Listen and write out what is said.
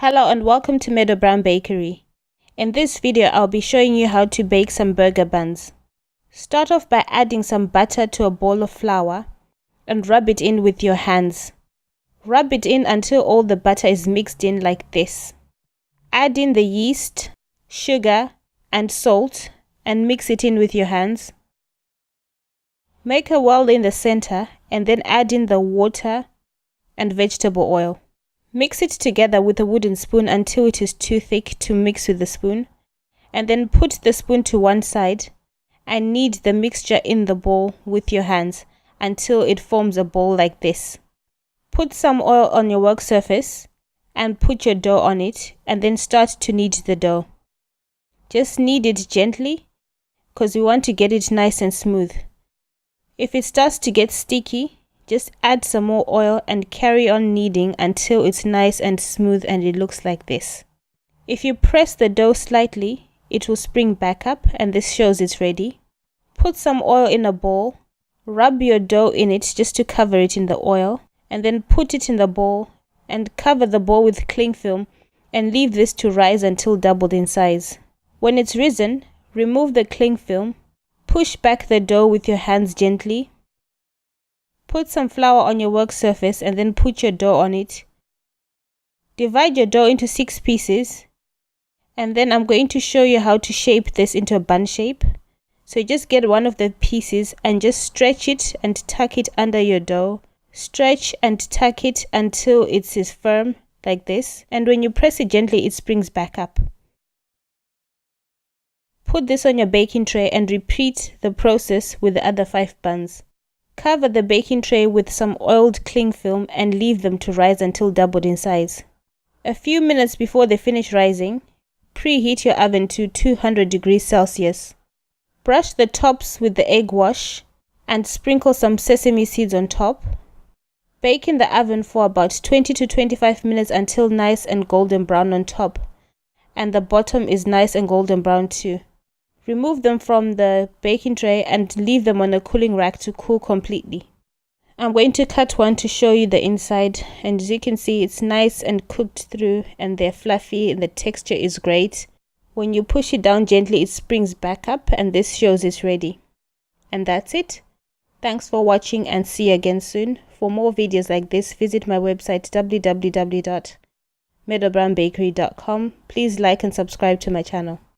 Hello and welcome to Meadow Bakery. In this video, I'll be showing you how to bake some burger buns. Start off by adding some butter to a bowl of flour and rub it in with your hands. Rub it in until all the butter is mixed in like this. Add in the yeast, sugar and salt and mix it in with your hands. Make a well in the center and then add in the water and vegetable oil. Mix it together with a wooden spoon until it is too thick to mix with the spoon, and then put the spoon to one side and knead the mixture in the bowl with your hands until it forms a ball like this. Put some oil on your work surface and put your dough on it and then start to knead the dough. Just knead it gently because we want to get it nice and smooth. If it starts to get sticky, just add some more oil and carry on kneading until it's nice and smooth and it looks like this. If you press the dough slightly, it will spring back up and this shows it's ready. Put some oil in a bowl, rub your dough in it just to cover it in the oil, and then put it in the bowl and cover the bowl with cling film and leave this to rise until doubled in size. When it's risen, remove the cling film, push back the dough with your hands gently. Put some flour on your work surface and then put your dough on it. Divide your dough into 6 pieces and then I'm going to show you how to shape this into a bun shape. So just get one of the pieces and just stretch it and tuck it under your dough. Stretch and tuck it until it is firm like this, and when you press it gently it springs back up. Put this on your baking tray and repeat the process with the other 5 buns. Cover the baking tray with some oiled cling film and leave them to rise until doubled in size. A few minutes before they finish rising, preheat your oven to 200 degrees Celsius. Brush the tops with the egg wash and sprinkle some sesame seeds on top. Bake in the oven for about 20 to 25 minutes until nice and golden brown on top, and the bottom is nice and golden brown too. Remove them from the baking tray and leave them on a cooling rack to cool completely. I'm going to cut one to show you the inside, and as you can see it's nice and cooked through and they're fluffy and the texture is great. When you push it down gently it springs back up and this shows it's ready. And that's it. Thanks for watching and see you again soon. For more videos like this, visit my website www.meadowbakery.com. Please like and subscribe to my channel.